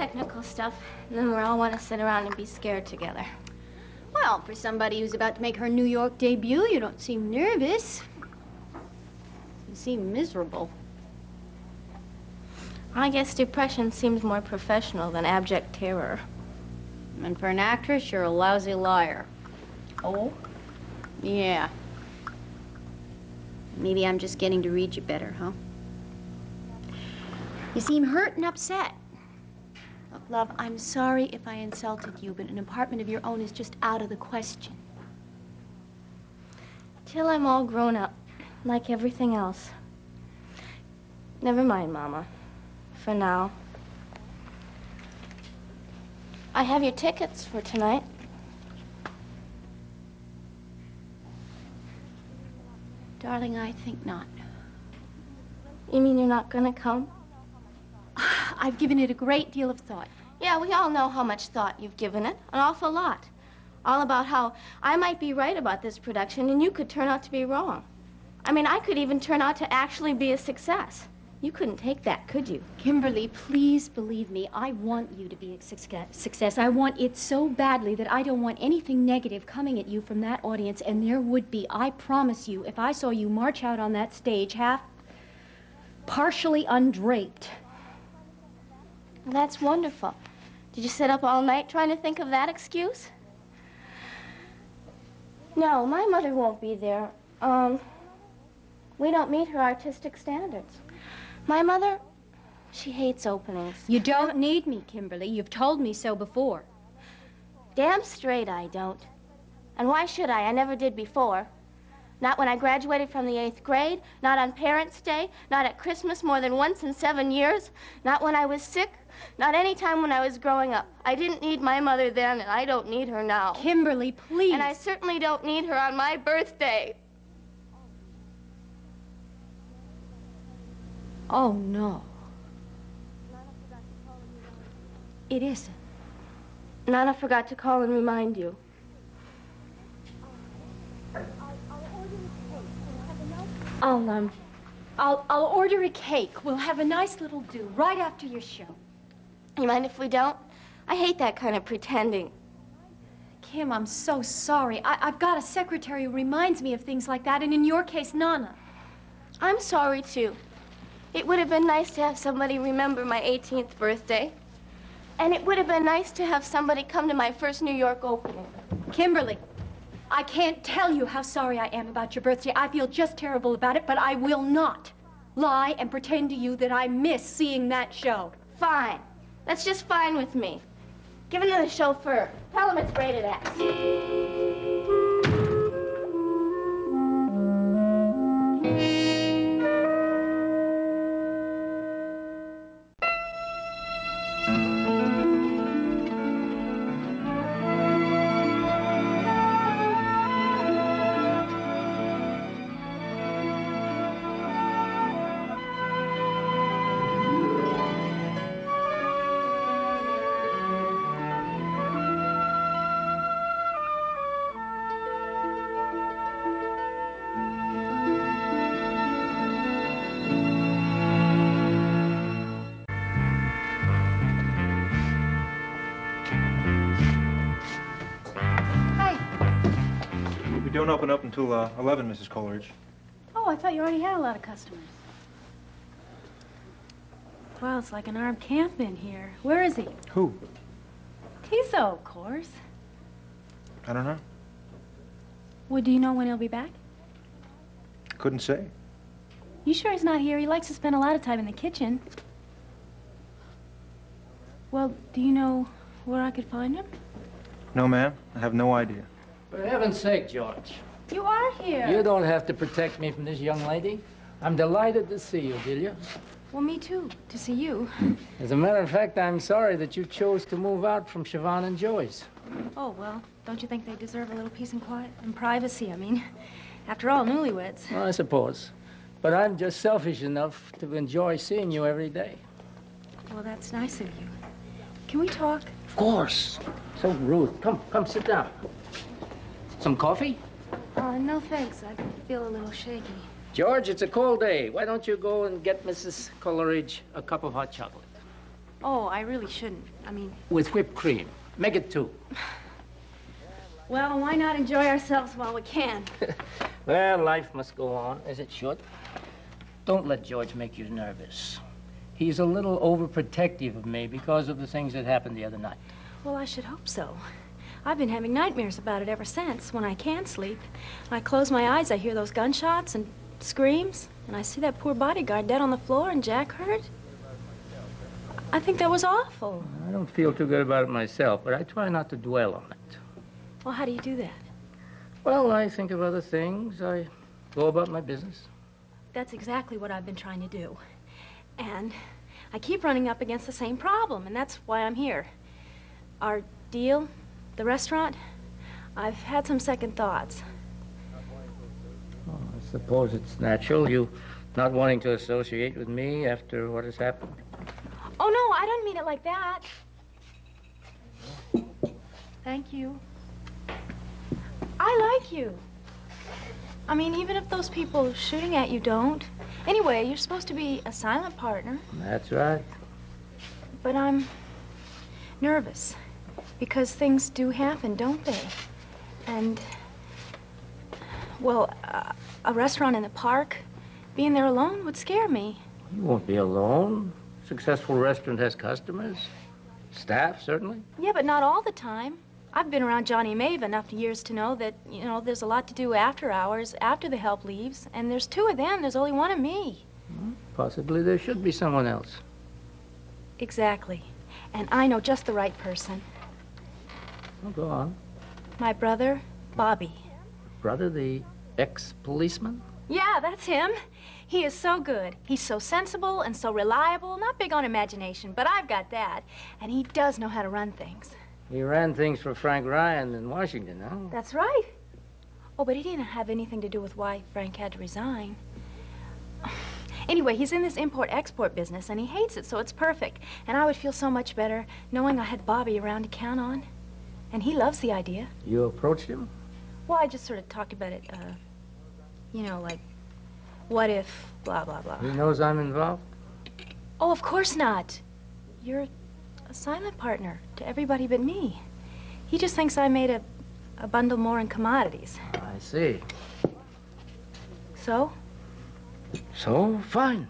technical stuff, and then we'll all want to sit around and be scared together. Well, for somebody who's about to make her New York debut, you don't seem nervous. You seem miserable. I guess depression seems more professional than abject terror. And for an actress, you're a lousy liar. Oh? Yeah. Maybe I'm just getting to read you better, huh? You seem hurt and upset. Look, love, I'm sorry if I insulted you, but an apartment of your own is just out of the question. Till I'm all grown up, like everything else. Never mind, Mama. For now. I have your tickets for tonight. Darling, I think not. You mean you're not gonna come? I've given it a great deal of thought. Yeah, we all know how much thought you've given it. An awful lot. All about how I might be right about this production and you could turn out to be wrong. I mean, I could even turn out to actually be a success. You couldn't take that, could you? Kimberly, please believe me. I want you to be a success. I want it so badly that I don't want anything negative coming at you from that audience, and there would be, I promise you, if I saw you march out on that stage half partially undraped. That's wonderful. Did you sit up all night trying to think of that excuse? No, my mother won't be there. We don't meet her artistic standards. My mother, she hates openings. You don't need me, Kimberly. You've told me so before. Damn straight I don't. And why should I? I never did before. Not when I graduated from the 8th grade, not on Parents' Day, not at Christmas more than once in 7 years, not when I was sick, not any time when I was growing up. I didn't need my mother then, and I don't need her now. Kimberly, please. And I certainly don't need her on my birthday. Oh, no. It isn't. Nana forgot to call and remind you. I'll order a cake. We'll have a nice little do right after your show. You mind if we don't? I hate that kind of pretending. Kim, I'm so sorry. I've got a secretary who reminds me of things like that, and in your case, Nana. I'm sorry, too. It would have been nice to have somebody remember my 18th birthday. And it would have been nice to have somebody come to my first New York opening. Kimberly, I can't tell you how sorry I am about your birthday. I feel just terrible about it, but I will not lie and pretend to you that I miss seeing that show. Fine. That's just fine with me. Give it to the chauffeur. Tell him it's rated X. Don't open up until 11, Mrs. Coleridge. Oh, I thought you already had a lot of customers. Well, it's like an armed camp in here. Where is he? Who? Tiso, of course. I don't know. Well, do you know when he'll be back? Couldn't say. You sure he's not here? He likes to spend a lot of time in the kitchen. Well, do you know where I could find him? No, ma'am. I have no idea. For heaven's sake, George. You are here. You don't have to protect me from this young lady. I'm delighted to see you, Delia. Well, me too, to see you. As a matter of fact, I'm sorry that you chose to move out from Siobhan and Joyce. Oh, well, don't you think they deserve a little peace and quiet? And privacy, I mean. After all, newlyweds. Well, I suppose. But I'm just selfish enough to enjoy seeing you every day. Well, that's nice of you. Can we talk? Of course. So rude. Come, sit down. Some coffee? No, thanks. I feel a little shaky. George, it's a cold day. Why don't you go and get Mrs. Coleridge a cup of hot chocolate? Oh, I really shouldn't. I mean... With whipped cream. Make it 2. Well, why not enjoy ourselves while we can? Well, life must go on, as it should. Don't let George make you nervous. He's a little overprotective of me because of the things that happened the other night. Well, I should hope so. I've been having nightmares about it ever since, when I can't sleep. When I close my eyes, I hear those gunshots and screams, and I see that poor bodyguard dead on the floor and Jack hurt. I think that was awful. I don't feel too good about it myself, but I try not to dwell on it. Well, how do you do that? Well, I think of other things. I go about my business. That's exactly what I've been trying to do. And I keep running up against the same problem, and that's why I'm here. Our deal, the restaurant, I've had some second thoughts. Well, I suppose it's natural, you not wanting to associate with me after what has happened. Oh, no, I don't mean it like that. Thank you. I like you. I mean, even if those people shooting at you don't. Anyway, you're supposed to be a silent partner. That's right. But I'm nervous. Because things do happen, don't they? And, well, a restaurant in the park, being there alone would scare me. You won't be alone. Successful restaurant has customers. Staff, certainly. Yeah, but not all the time. I've been around Johnny Mave enough years to know that, you know, there's a lot to do after hours, after the help leaves. And there's 2 of them. There's only 1 of me. Possibly there should be someone else. Exactly. And I know just the right person. Oh, go on. My brother, Bobby. Brother, the ex-policeman? Yeah, that's him. He is so good. He's so sensible and so reliable. Not big on imagination, but I've got that. And he does know how to run things. He ran things for Frank Ryan in Washington, huh? That's right. Oh, but he didn't have anything to do with why Frank had to resign. Anyway, he's in this import-export business, and he hates it, so it's perfect. And I would feel so much better knowing I had Bobby around to count on. And he loves the idea. You approached him? Well, I just sort of talked about it, you know, like, what if, blah, blah, blah. He knows I'm involved? Oh, of course not. You're a silent partner to everybody but me. He just thinks I made a bundle more in commodities. I see. So? So, fine.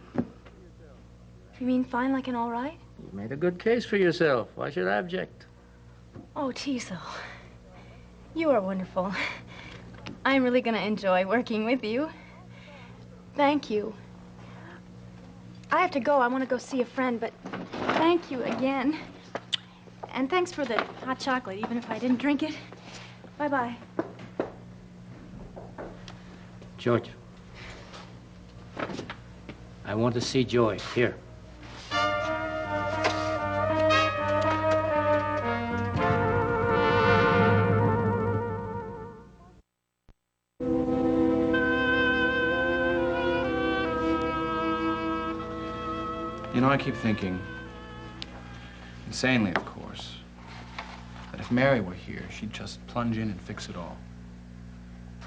You mean fine like an all right? You made a good case for yourself. Why should I object? Oh, Teasel. You are wonderful. I'm really going to enjoy working with you. Thank you. I have to go. I want to go see a friend, but thank you again. And thanks for the hot chocolate, even if I didn't drink it. Bye-bye. George. I want to see Joy. Here. You know, I keep thinking, insanely, of course, that if Mary were here, she'd just plunge in and fix it all.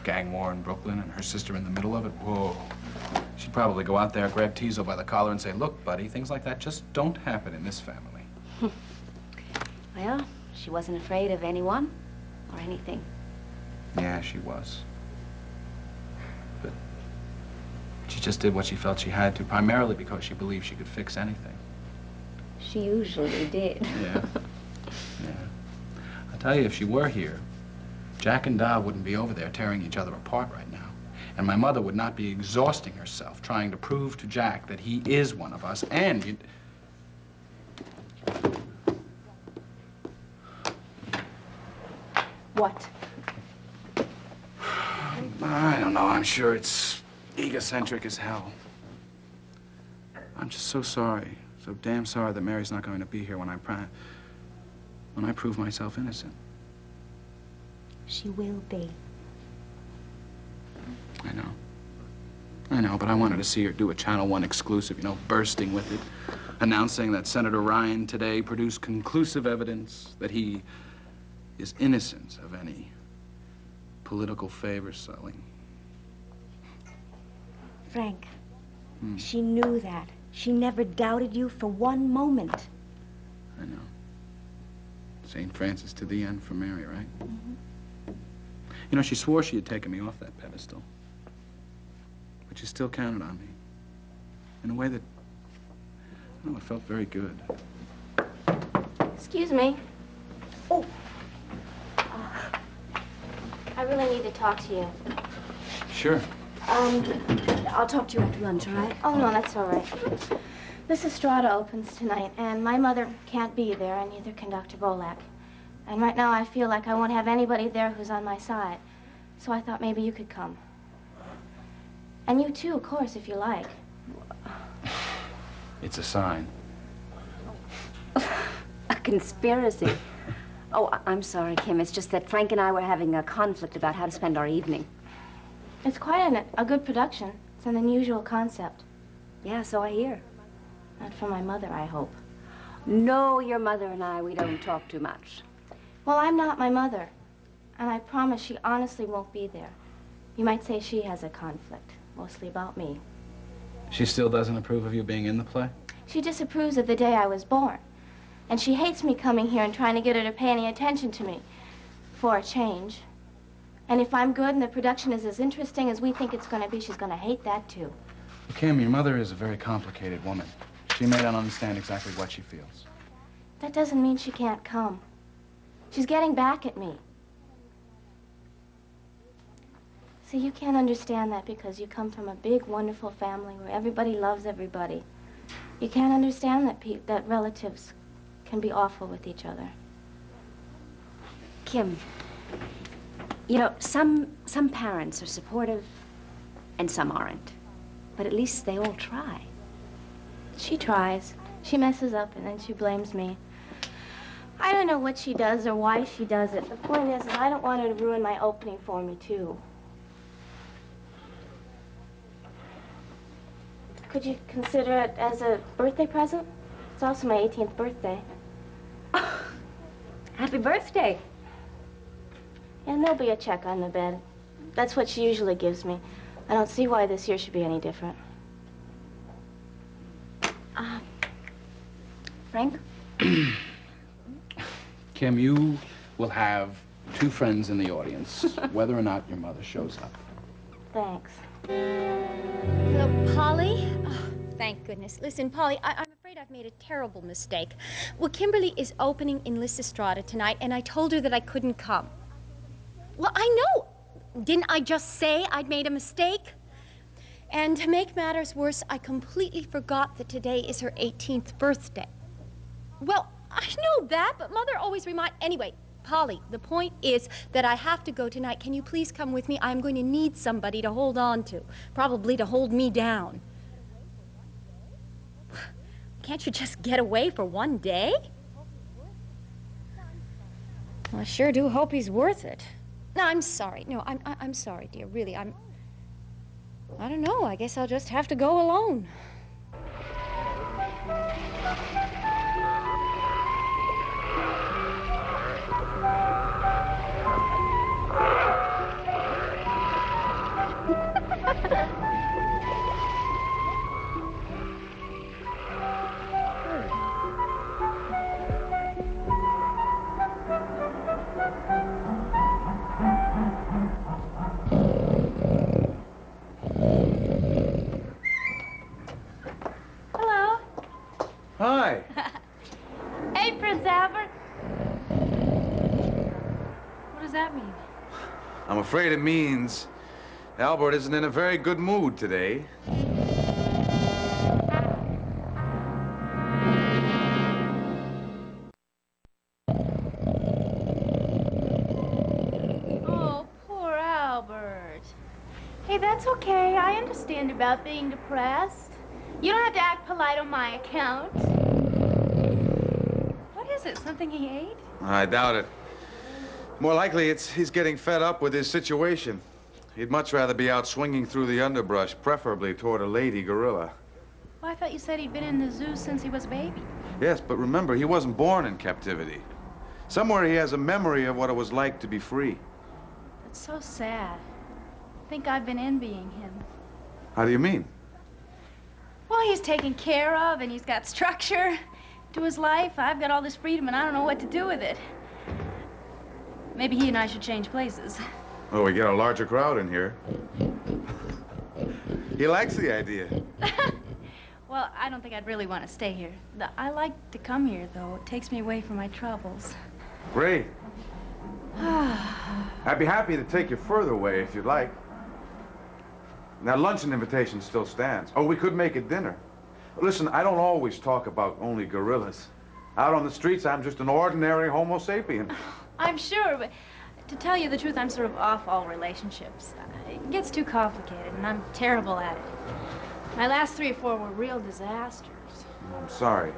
Gang war in Brooklyn and her sister in the middle of it, whoa. She'd probably go out there, grab Teasel by the collar and say, look, buddy, things like that just don't happen in this family. Well, she wasn't afraid of anyone or anything. Yeah, she was. But she just did what she felt she had to, primarily because she believed she could fix anything. She usually did. Yeah. Yeah. I tell you, if she were here, Jack and Da wouldn't be over there tearing each other apart right now. And my mother would not be exhausting herself trying to prove to Jack that he is one of us, and you'd... What? I don't know. I'm sure it's egocentric as hell. I'm just so sorry, so damn sorry that Mary's not going to be here when I prove myself innocent. She will be. I know, but I wanted to see her do a Channel 1 exclusive, you know, bursting with it, announcing that Senator Ryan today produced conclusive evidence that he is innocent of any political favor selling. Frank, she knew that. She never doubted you for one moment. I know. St. Francis to the end for Mary, right? Mm-hmm. You know, she swore she had taken me off that pedestal. But she still counted on me. In a way that, I don't know, it felt very good. Excuse me. Oh. I really need to talk to you. Sure. I'll talk to you after lunch, all right? Oh, no, that's all right. Miss Estrada opens tonight, and my mother can't be there, and neither can Dr. Bolak. And right now I feel like I won't have anybody there who's on my side. So I thought maybe you could come. And you too, of course, if you like. It's a sign. A conspiracy. Oh, I'm sorry, Kim. It's just that Frank and I were having a conflict about how to spend our evening. It's quite a good production. It's an unusual concept. Yeah, so I hear. Not for my mother, I hope. No, your mother and I, we don't talk too much. Well, I'm not my mother. And I promise she honestly won't be there. You might say she has a conflict, mostly about me. She still doesn't approve of you being in the play? She disapproves of the day I was born. And she hates me coming here and trying to get her to pay any attention to me. For a change. And if I'm good and the production is as interesting as we think it's going to be, she's going to hate that, too. Kim, your mother is a very complicated woman. She may not understand exactly what she feels. That doesn't mean she can't come. She's getting back at me. See, you can't understand that because you come from a big, wonderful family where everybody loves everybody. You can't understand that relatives can be awful with each other. Kim, you know, some parents are supportive and some aren't. But at least they all try. She tries. She messes up and then she blames me. I don't know what she does or why she does it. The point is I don't want her to ruin my opening for me, too. Could you consider it as a birthday present? It's also my 18th birthday. Happy birthday. And there'll be a check on the bed. That's what she usually gives me. I don't see why this year should be any different. Frank? Kim, you will have 2 friends in the audience, whether or not your mother shows up. Thanks. Hello, Polly? Oh, thank goodness. Listen, Polly, I'm afraid I've made a terrible mistake. Well, Kimberly is opening in Lysistrata tonight, and I told her that I couldn't come. Well, I know. Didn't I just say I'd made a mistake? And to make matters worse, I completely forgot that today is her 18th birthday. Well, I know that, but Mother always reminds... Anyway, Polly, the point is that I have to go tonight. Can you please come with me? I'm going to need somebody to hold on to, probably to hold me down. Can't you just get away for one day? Well, I sure do hope he's worth it. No, I'm sorry. No, I'm sorry, dear. Really, I don't know. I guess I'll just have to go alone. Hi. Hey, Prince Albert. What does that mean? I'm afraid it means Albert isn't in a very good mood today. Oh, poor Albert. Hey, that's okay. I understand about being depressed. You don't have to act polite on my account. What is it? Something he ate? I doubt it. More likely, he's getting fed up with his situation. He'd much rather be out swinging through the underbrush, preferably toward a lady gorilla. Well, I thought you said he'd been in the zoo since he was a baby. Yes, but remember, he wasn't born in captivity. Somewhere he has a memory of what it was like to be free. That's so sad. I think I've been envying him. How do you mean? Well, he's taken care of, and he's got structure. to his life. I've got all this freedom, and I don't know what to do with it. Maybe he and I should change places. Oh, we get a larger crowd in here. He likes the idea. Well, I don't think I'd really want to stay here. I like to come here, though. It takes me away from my troubles. Great. I'd be happy to take you further away if you'd like. Now, luncheon invitation still stands. Oh, we could make it dinner. Listen, I don't always talk about only gorillas. Out on the streets, I'm just an ordinary Homo sapien. I'm sure, but to tell you the truth, I'm sort of off all relationships. It gets too complicated, and I'm terrible at it. My last 3 or 4 were real disasters. I'm sorry.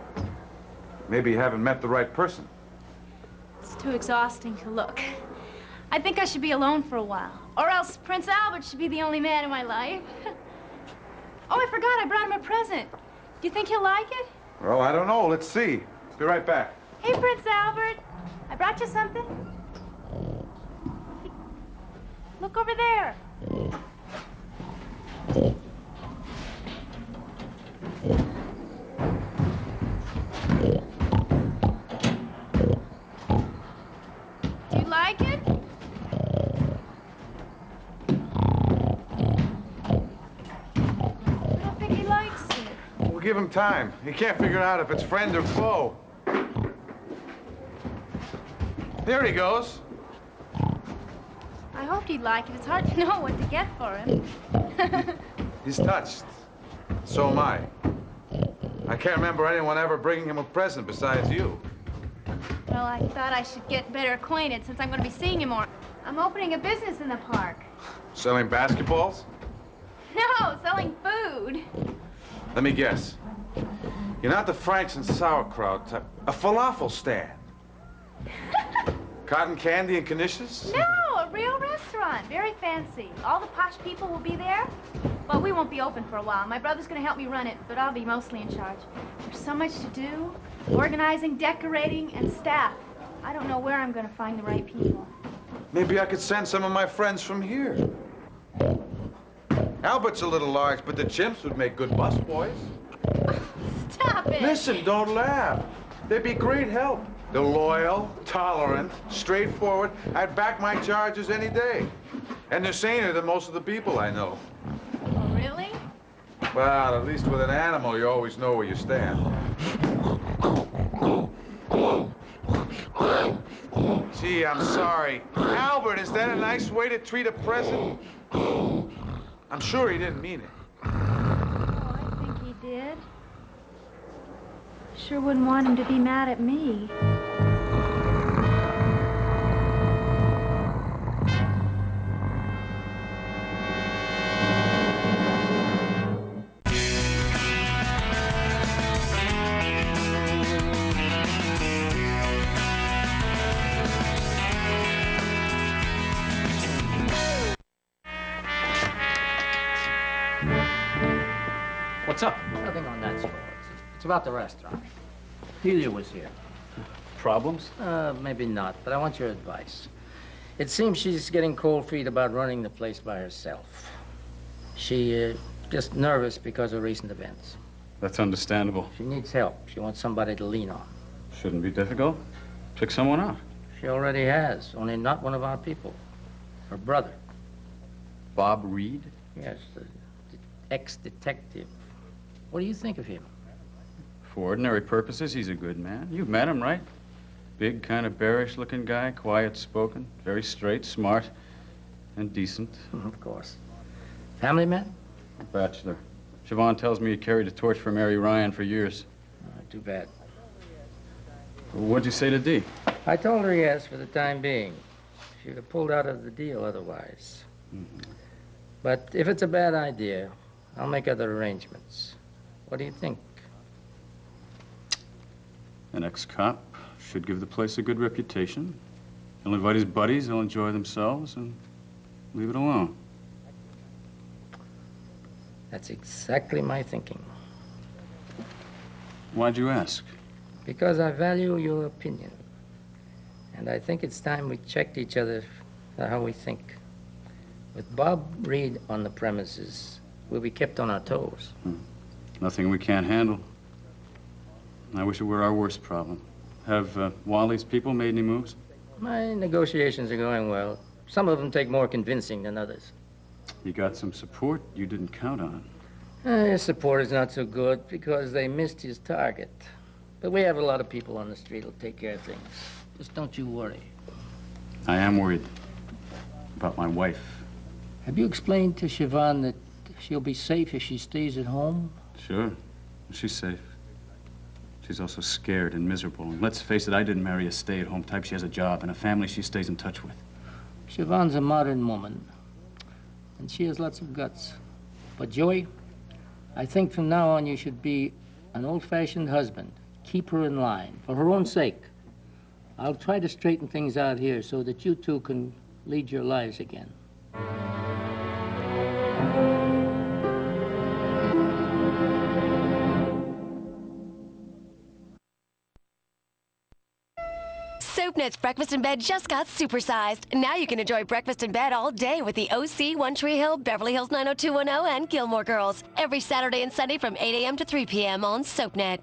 Maybe you haven't met the right person. It's too exhausting to look. I think I should be alone for a while. Or else Prince Albert should be the only man in my life. Oh, I forgot. I brought him a present. Do you think he'll like it? Well, I don't know. Let's see. Be right back. Hey, Prince Albert. I brought you something. Look over there. Do you like it? I don't think he likes it. We'll give him time. He can't figure out if it's friend or foe. There he goes. I hoped he'd like it. It's hard to know what to get for him. He's touched. So am I. I can't remember anyone ever bringing him a present besides you. Well, I thought I should get better acquainted since I'm going to be seeing him more. I'm opening a business in the park. Selling basketballs? No, selling food. Let me guess. You're not the Franks and sauerkraut type. A falafel stand. Cotton candy and knishes? No, a real restaurant. Very fancy. All the posh people will be there. Well, we won't be open for a while. My brother's going to help me run it, but I'll be mostly in charge. There's so much to do. Organizing, decorating, and staff. I don't know where I'm going to find the right people. Maybe I could send some of my friends from here. Albert's a little large, but the Chimps would make good busboys. Stop it. Listen, don't laugh. They'd be great help. They're loyal, tolerant, straightforward. I'd back my charges any day. And they're saner than most of the people I know. Oh, really? Well, at least with an animal, you always know where you stand. Gee, I'm sorry. Albert, is that a nice way to treat a present? I'm sure he didn't mean it. Oh, I think he did. Sure wouldn't want him to be mad at me. What's up? Nothing on that score. It's about the restaurant. Delia was here. Problems? Maybe not, but I want your advice. It seems she's getting cold feet about running the place by herself. She just nervous because of recent events. That's understandable. She needs help. She wants somebody to lean on. Shouldn't be difficult. Pick someone out. She already has, only not one of our people. Her brother. Bob Reed? Yes, the ex-detective. What do you think of him? For ordinary purposes, he's a good man. You've met him, right? Big, kind of bearish-looking guy, quiet-spoken, very straight, smart, and decent. Of course. Family man? A bachelor. Siobhan tells me he carried a torch for Mary Ryan for years. Too bad. What'd you say to Dee? I told her yes for the time being. She'd have pulled out of the deal otherwise. But if it's a bad idea, I'll make other arrangements. What do you think? An ex-cop should give the place a good reputation. He'll invite his buddies, they'll enjoy themselves, and leave it alone. That's exactly my thinking. Why'd you ask? Because I value your opinion. And I think it's time we checked each other for how we think. With Bob Reed on the premises, we'll be kept on our toes. Nothing we can't handle. I wish it were our worst problem. Have Wally's people made any moves? My negotiations are going well. Some of them take more convincing than others. You got some support you didn't count on. His support is not so good because they missed his target. But we have a lot of people on the street who'll take care of things. Just don't you worry. I am worried about my wife. Have you explained to Siobhan that she'll be safe if she stays at home? Sure. She's safe. She's also scared and miserable. And let's face it, I didn't marry a stay-at-home type. She has a job and a family she stays in touch with. Siobhan's a modern woman, and she has lots of guts. But, Joey, I think from now on you should be an old-fashioned husband. Keep her in line, for her own sake. I'll try to straighten things out here so that you two can lead your lives again. SoapNet's breakfast in bed just got supersized. Now you can enjoy breakfast in bed all day with the OC, One Tree Hill, Beverly Hills 90210, and Gilmore Girls. Every Saturday and Sunday from 8 a.m. to 3 p.m. on SoapNet.